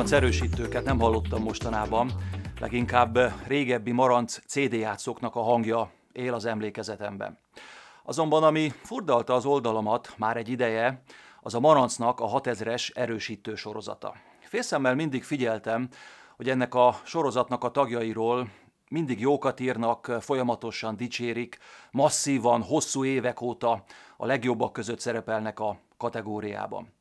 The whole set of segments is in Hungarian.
Maranc erősítőket nem hallottam mostanában, leginkább régebbi Maranc CD játszóknak a hangja él az emlékezetemben. Azonban ami furdalta az oldalamat már egy ideje, az a Marancnak a 6000-es erősítő sorozata. Félszemmel mindig figyeltem, hogy ennek a sorozatnak a tagjairól mindig jókat írnak, folyamatosan dicsérik, masszívan, hosszú évek óta a legjobbak között szerepelnek a kategóriában.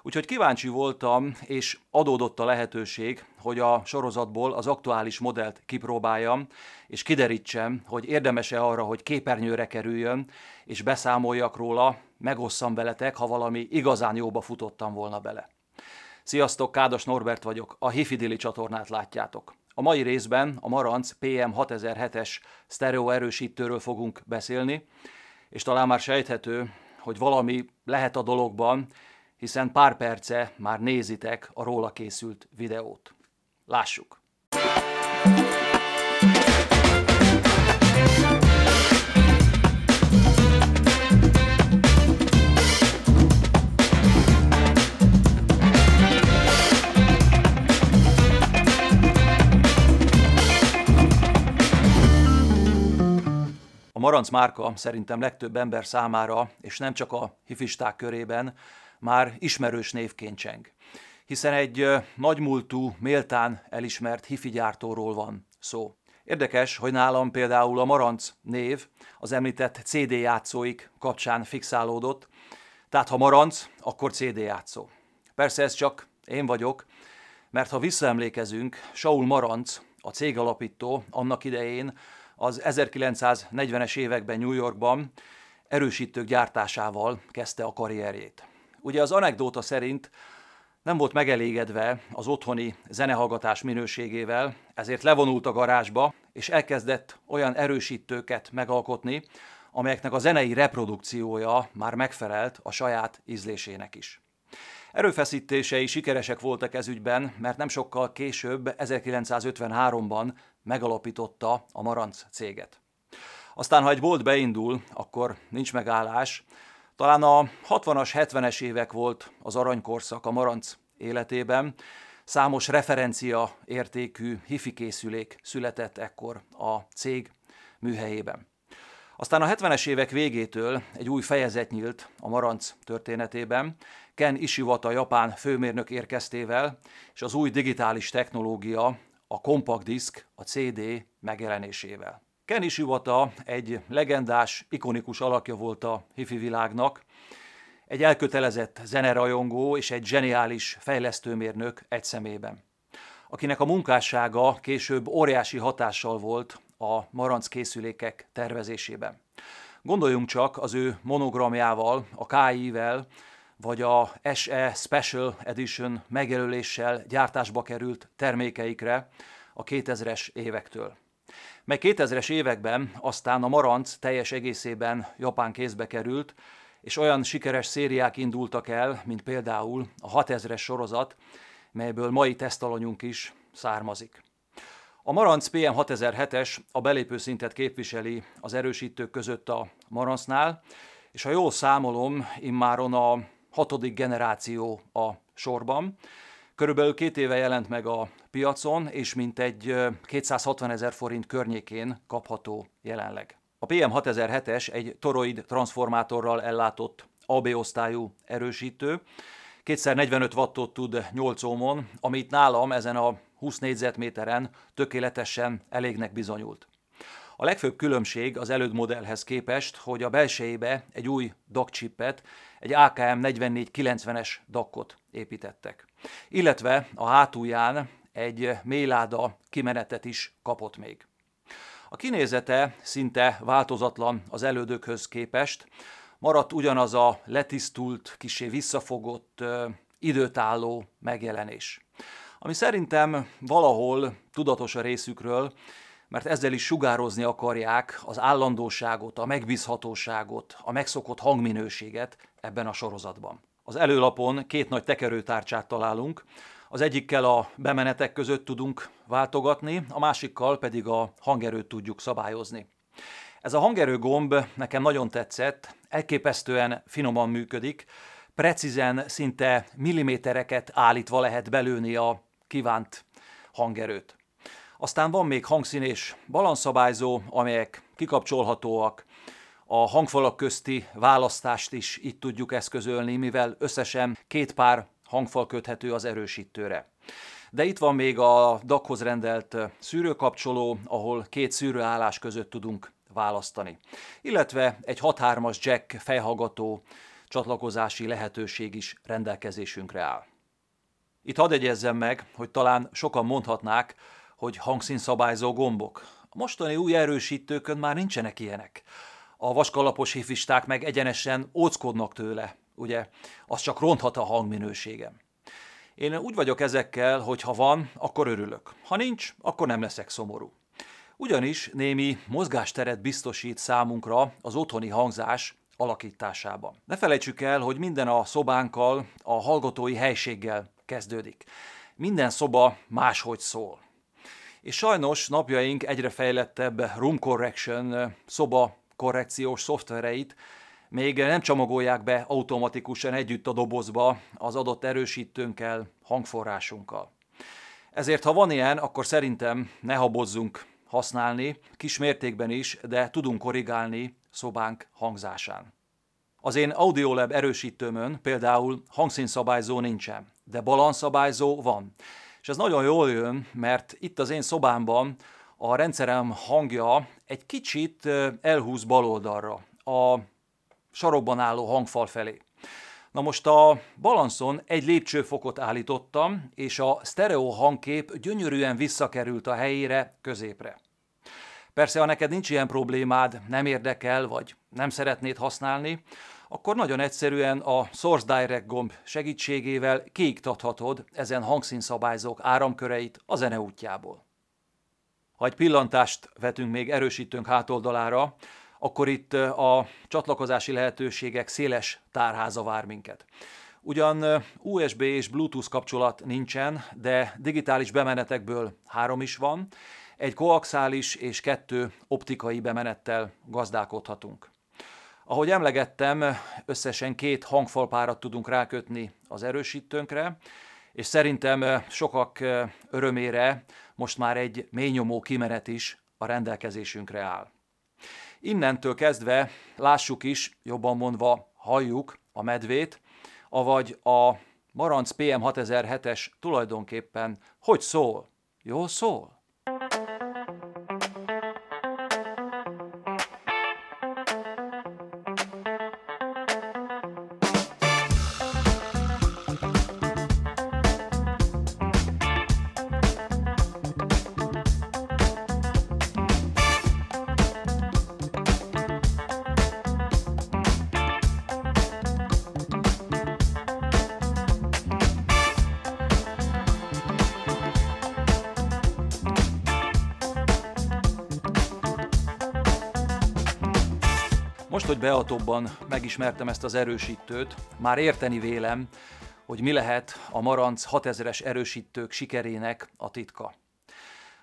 Úgyhogy kíváncsi voltam, és adódott a lehetőség, hogy a sorozatból az aktuális modellt kipróbáljam, és kiderítsem, hogy érdemes-e arra, hogy képernyőre kerüljön, és beszámoljak róla, megosszam veletek, ha valami igazán jóba futottam volna bele. Sziasztok, Kádas Norbert vagyok, a Hifidili csatornát látjátok. A mai részben a Maranc PM6007-es sztereó erősítőről fogunk beszélni, és talán már sejthető, hogy valami lehet a dologban, hiszen pár perce már nézitek a róla készült videót. Lássuk! A Maranc márka szerintem legtöbb ember számára, és nem csak a hifisták körében, már ismerős névként cseng. Hiszen egy nagymúltú, méltán elismert hifi gyártóról van szó. Érdekes, hogy nálam például a Maranc név az említett CD játszóik kapcsán fixálódott, tehát ha Maranc, akkor CD játszó. Persze ez csak én vagyok, mert ha visszaemlékezünk, Saul Maranc, a cégalapító annak idején az 1940-es években New Yorkban erősítők gyártásával kezdte a karrierjét. Ugye az anekdóta szerint nem volt megelégedve az otthoni zenehallgatás minőségével, ezért levonult a garázsba, és elkezdett olyan erősítőket megalkotni, amelyeknek a zenei reprodukciója már megfelelt a saját ízlésének is. Erőfeszítései sikeresek voltak ez ügyben, mert nem sokkal később, 1953-ban megalapította a Maranc céget. Aztán, ha egy bolt beindul, akkor nincs megállás. Talán a 60-as, 70-es évek volt az aranykorszak a Maranc életében. Számos referencia értékű hifi készülék született ekkor a cég műhelyében. Aztán a 70-es évek végétől egy új fejezet nyílt a Maranc történetében, Ken Ishiwata japán főmérnök érkeztével, és az új digitális technológia, a compact disk, a CD megjelenésével. Ken Ishiwata egy legendás, ikonikus alakja volt a hifi világnak, egy elkötelezett zenerajongó és egy zseniális fejlesztőmérnök egy személyben, akinek a munkássága később óriási hatással volt a Maranc készülékek tervezésében. Gondoljunk csak az ő monogramjával, a KI-vel, vagy a SE Special Edition megjelöléssel gyártásba került termékeikre a 2000-es évektől. Mely 2000-es években aztán a Maranc teljes egészében japán kézbe került, és olyan sikeres szériák indultak el, mint például a 6000-es sorozat, melyből mai tesztalanyunk is származik. A Maranc PM6007-es a belépőszintet képviseli az erősítők között a Marancnál, és ha jól számolom, immáron a 6. generáció a sorban. Körülbelül 2 éve jelent meg a piacon, és mintegy 260 000 forint környékén kapható jelenleg. A PM6007-es egy toroid transformátorral ellátott AB osztályú erősítő, 2x45 wattot tud 8 ohmon, amit nálam ezen a 20 négyzetméteren tökéletesen elégnek bizonyult. A legfőbb különbség az előd modellhez képest, hogy a belsejébe egy új DAC chipet, egy AKM 4490-es DAC-ot építettek. Illetve a hátulján egy mélyláda kimenetet is kapott még. A kinézete szinte változatlan az elődökhöz képest, maradt ugyanaz a letisztult, kissé visszafogott, időtálló megjelenés. Ami szerintem valahol tudatos a részükről, mert ezzel is sugározni akarják az állandóságot, a megbízhatóságot, a megszokott hangminőséget ebben a sorozatban. Az előlapon 2 nagy tekerőtárcsát találunk, az egyikkel a bemenetek között tudunk váltogatni, a másikkal pedig a hangerőt tudjuk szabályozni. Ez a hangerő gomb nekem nagyon tetszett, elképesztően finoman működik, precízen, szinte millimétereket állítva lehet belőni a kívánt hangerőt. Aztán van még hangszín és balanszszabályzó, amelyek kikapcsolhatóak. A hangfalak közti választást is itt tudjuk eszközölni, mivel összesen 2 pár hangfal köthető az erősítőre. De itt van még a DAC-hoz rendelt szűrőkapcsoló, ahol 2 szűrőállás között tudunk választani. Illetve egy 6.3-as jack fejhallgató csatlakozási lehetőség is rendelkezésünkre áll. Itt hadd jegyezzem meg, hogy talán sokan mondhatnák, hogy hangszínszabályzó gombok. A mostani új erősítőkön már nincsenek ilyenek. A vaskalapos hifisták meg egyenesen óckodnak tőle, ugye? Az csak ronthat a hangminőségem. Én úgy vagyok ezekkel, hogy ha van, akkor örülök. Ha nincs, akkor nem leszek szomorú. Ugyanis némi mozgásteret biztosít számunkra az otthoni hangzás alakításában. Ne felejtsük el, hogy minden a szobánkkal, a hallgatói helységgel kezdődik. Minden szoba máshogy szól. És sajnos napjaink egyre fejlettebb room correction, szoba korrekciós szoftvereit még nem csomagolják be automatikusan együtt a dobozba az adott erősítőnkkel, hangforrásunkkal. Ezért ha van ilyen, akkor szerintem ne habozzunk használni, kis mértékben is, de tudunk korrigálni szobánk hangzásán. Az én Audiolab erősítőmön például hangszínszabályzó nincsen, de balanszszabályzó van. És ez nagyon jól jön, mert itt az én szobámban a rendszerem hangja egy kicsit elhúz baloldalra, a sarokban álló hangfal felé. Na most a balanszon egy lépcsőfokot állítottam, és a sztereó hangkép gyönyörűen visszakerült a helyére, középre. Persze, ha neked nincs ilyen problémád, nem érdekel, vagy nem szeretnéd használni, akkor nagyon egyszerűen a Source Direct gomb segítségével kiiktathatod ezen hangszínszabályzók áramköreit a zene útjából. Ha egy pillantást vetünk még erősítőnk hátoldalára, akkor itt a csatlakozási lehetőségek széles tárháza vár minket. Ugyan USB és Bluetooth kapcsolat nincsen, de digitális bemenetekből 3 is van, egy koaxiális és 2 optikai bemenettel gazdálkodhatunk. Ahogy emlegettem, összesen 2 hangfalpárat tudunk rákötni az erősítőnkre, és szerintem sokak örömére most már egy mélynyomó kimenet is a rendelkezésünkre áll. Innentől kezdve lássuk is, jobban mondva halljuk a medvét, avagy a Marantz PM6007-es tulajdonképpen hogy szól? Jól szól? Most, hogy beatóbban megismertem ezt az erősítőt, már érteni vélem, hogy mi lehet a Marantz 6000-es erősítők sikerének a titka.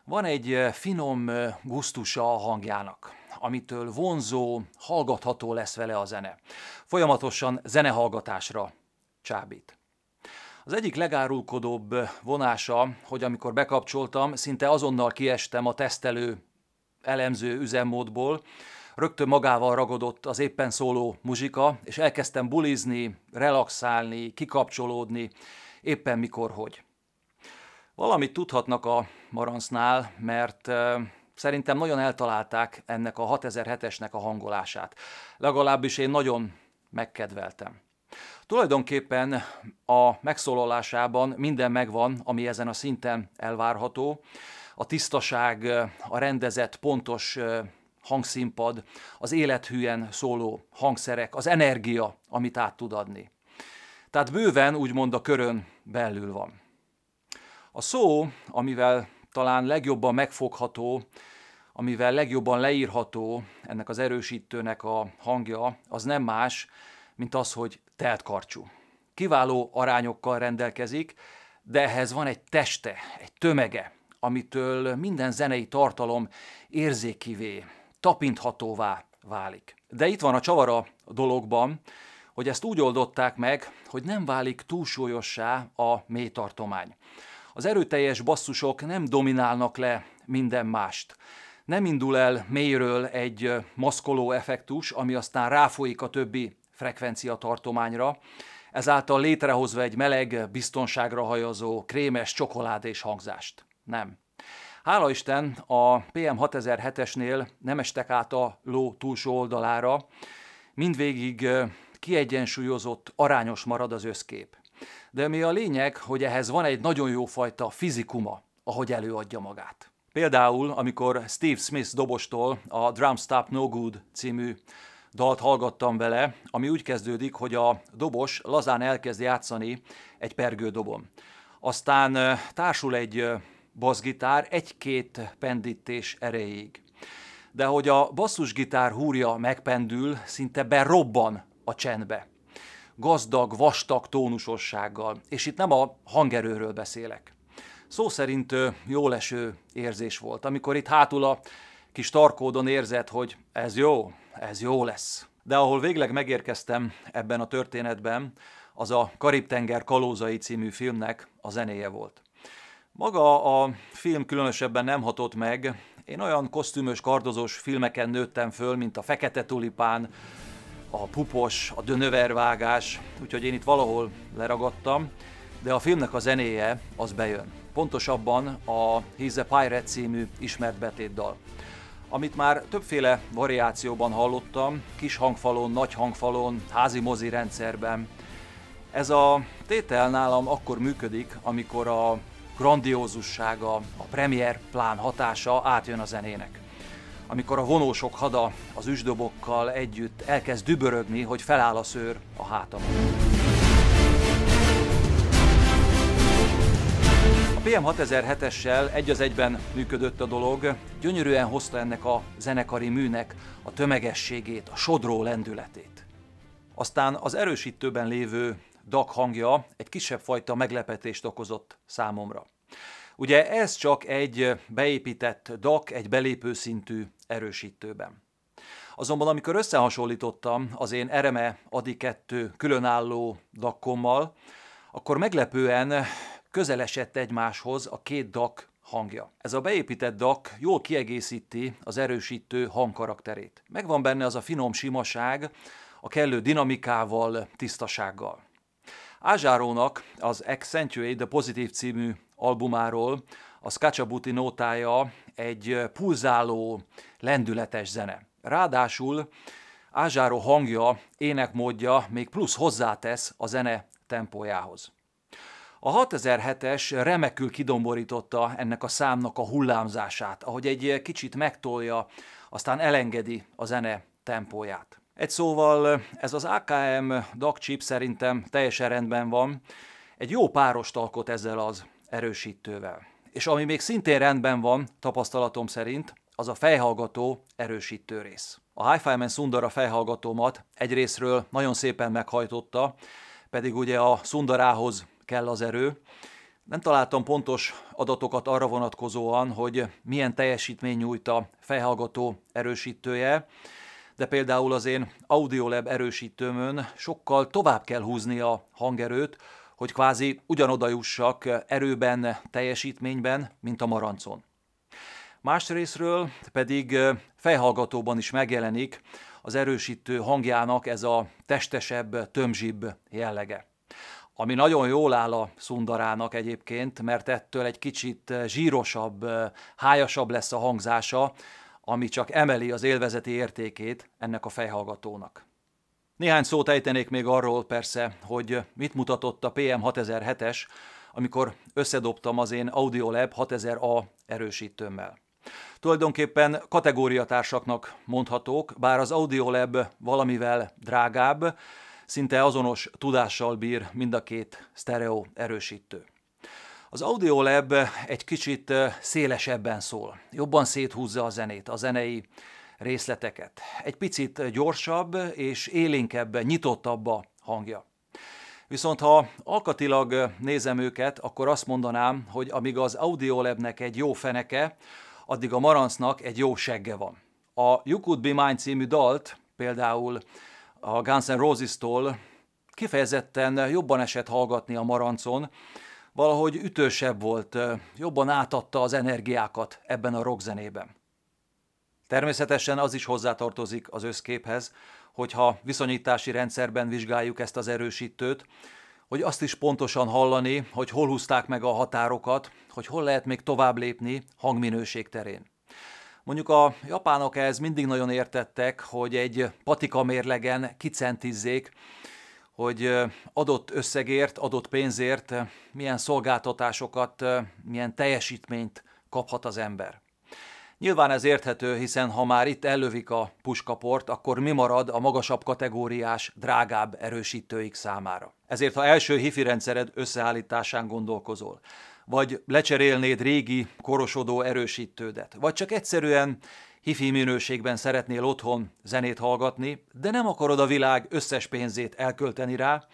Van egy finom gusztusa a hangjának, amitől vonzó, hallgatható lesz vele a zene. Folyamatosan zenehallgatásra csábít. Az egyik legárulkodóbb vonása, hogy amikor bekapcsoltam, szinte azonnal kiestem a tesztelő, elemző üzemmódból, rögtön magával ragadott az éppen szóló muzsika, és elkezdtem bulizni, relaxálni, kikapcsolódni, éppen mikor hogy. Valamit tudhatnak a Marancnál, mert szerintem nagyon eltalálták ennek a 6007-esnek a hangolását. Legalábbis én nagyon megkedveltem. Tulajdonképpen a megszólalásában minden megvan, ami ezen a szinten elvárható. A tisztaság, a rendezett, pontos hangszínpad, az élethűen szóló hangszerek, az energia, amit át tud adni. Tehát bőven úgymond a körön belül van. A szó, amivel talán legjobban megfogható, amivel legjobban leírható ennek az erősítőnek a hangja, az nem más, mint az, hogy teltkarcsú. Kiváló arányokkal rendelkezik, de ehhez van egy teste, egy tömege, amitől minden zenei tartalom érzékivé, tapinthatóvá válik. De itt van a csavar a dologban, hogy ezt úgy oldották meg, hogy nem válik túlsúlyossá a mélytartomány. Az erőteljes basszusok nem dominálnak le minden mást. Nem indul el mélyről egy maszkoló effektus, ami aztán ráfolyik a többi frekvenciatartományra, ezáltal létrehozva egy meleg, biztonságra hajazó, krémes, csokoládés hangzást. Nem. Hála Isten, a PM6007-esnél nem estek át a ló túlsó oldalára, mindvégig kiegyensúlyozott, arányos marad az összkép. De mi a lényeg, hogy ehhez van egy nagyon jó fajta fizikuma, ahogy előadja magát. Például, amikor Steve Smith dobostól a Drum Stop No Good című dalt hallgattam vele, ami úgy kezdődik, hogy a dobos lazán elkezd játszani egy pergődobon. Aztán társul egy basszgitár egy-két pendítés erejéig. De hogy a basszusgitár húrja megpendül, szinte berobban a csendbe. Gazdag, vastag tónusossággal, és itt nem a hangerőről beszélek. Szó szerint jóleső érzés volt, amikor itt hátul a kis tarkódon érzed, hogy ez jó lesz. De ahol végleg megérkeztem ebben a történetben, az a Karib-tenger kalózai című filmnek a zenéje volt. Maga a film különösebben nem hatott meg, én olyan kosztümös, kardozós filmeken nőttem föl, mint a Fekete tulipán, a Pupos, a dönövervágás, úgyhogy én itt valahol leragadtam, de a filmnek a zenéje az bejön. Pontosabban a He's a Pirate című ismert betétdal, amit már többféle variációban hallottam, kis hangfalon, nagy hangfalon, házi mozi rendszerben. Ez a tétel nálam akkor működik, amikor a grandiózussága, a premier plán hatása átjön a zenének. Amikor a vonósok hada az üsdobokkal együtt elkezd dübörögni, hogy feláll a szőr a hátamon. A PM6007-essel egy az egyben működött a dolog, gyönyörűen hozta ennek a zenekari műnek a tömegességét, a sodró lendületét. Aztán az erősítőben lévő DAC hangja egy kisebb fajta meglepetést okozott számomra. Ugye ez csak egy beépített DAC, egy belépőszintű erősítőben. Azonban amikor összehasonlítottam az én RME Adi 2 különálló DAC-kommal, akkor meglepően közel esett egymáshoz a két DAC hangja. Ez a beépített DAC jól kiegészíti az erősítő hangkarakterét. Megvan benne az a finom simaság, a kellő dinamikával, tisztasággal. Ázsárónak az Accentuate the Positive című albumáról a Scacciabuti nótája egy pulzáló, lendületes zene. Ráadásul Ázsáró hangja, énekmódja még plusz hozzátesz a zene tempójához. A 6007-es remekül kidomborította ennek a számnak a hullámzását, ahogy egy kicsit megtolja, aztán elengedi a zene tempóját. Egy szóval ez az AKM DAC chip szerintem teljesen rendben van, egy jó párost alkot ezzel az erősítővel. És ami még szintén rendben van, tapasztalatom szerint, az a fejhallgató erősítő rész. A Hi-Fi-Man Sundara fejhallgatómat egyrészről nagyon szépen meghajtotta, pedig ugye a Sundarához kell az erő. Nem találtam pontos adatokat arra vonatkozóan, hogy milyen teljesítmény nyújt a fejhallgató erősítője, de például az én Audiolab erősítőmön sokkal tovább kell húzni a hangerőt, hogy kvázi ugyanoda jussak erőben, teljesítményben, mint a Marancon. Másrészről pedig fejhallgatóban is megjelenik az erősítő hangjának ez a testesebb, tömzsibb jellege. Ami nagyon jól áll a Sundarának egyébként, mert ettől egy kicsit zsírosabb, hájasabb lesz a hangzása, ami csak emeli az élvezeti értékét ennek a fejhallgatónak. Néhány szót ejtenék még arról persze, hogy mit mutatott a PM6007-es, amikor összedobtam az én Audiolab 6000A erősítőmmel. Tulajdonképpen kategóriatársaknak mondhatók, bár az Audiolab valamivel drágább, szinte azonos tudással bír mind a két sztereó erősítő. Az Audiolab egy kicsit szélesebben szól, jobban széthúzza a zenét, a zenei részleteket. Egy picit gyorsabb és élénkebb, nyitottabb a hangja. Viszont ha alkatilag nézem őket, akkor azt mondanám, hogy amíg az Audiolabnek egy jó feneke, addig a Marancnak egy jó segge van. A You Could Be Mine című dalt például a Guns N' Roses-tól kifejezetten jobban esett hallgatni a Marancon, valahogy ütősebb volt, jobban átadta az energiákat ebben a rockzenében. Természetesen az is hozzátartozik az összképhez, hogyha viszonyítási rendszerben vizsgáljuk ezt az erősítőt, hogy azt is pontosan hallani, hogy hol húzták meg a határokat, hogy hol lehet még tovább lépni hangminőség terén. Mondjuk a japánok ehhez mindig nagyon értettek, hogy egy patika mérlegen kicentizzék, hogy adott összegért, adott pénzért milyen szolgáltatásokat, milyen teljesítményt kaphat az ember. Nyilván ez érthető, hiszen ha már itt ellövik a puskaport, akkor mi marad a magasabb kategóriás, drágább erősítőik számára. Ezért ha első hifi rendszered összeállításán gondolkozol, vagy lecserélnéd régi, korosodó erősítődet, vagy csak egyszerűen hifi minőségben szeretnél otthon zenét hallgatni, de nem akarod a világ összes pénzét elkölteni rá,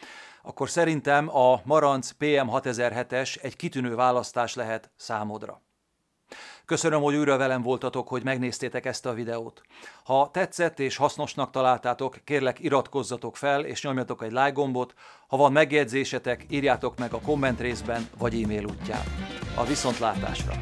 akkor szerintem a Marantz PM6007-es egy kitűnő választás lehet számodra. Köszönöm, hogy újra velem voltatok, hogy megnéztétek ezt a videót. Ha tetszett és hasznosnak találtátok, kérlek iratkozzatok fel és nyomjatok egy like gombot. Ha van megjegyzésetek, írjátok meg a komment részben vagy e-mail útján. A viszontlátásra!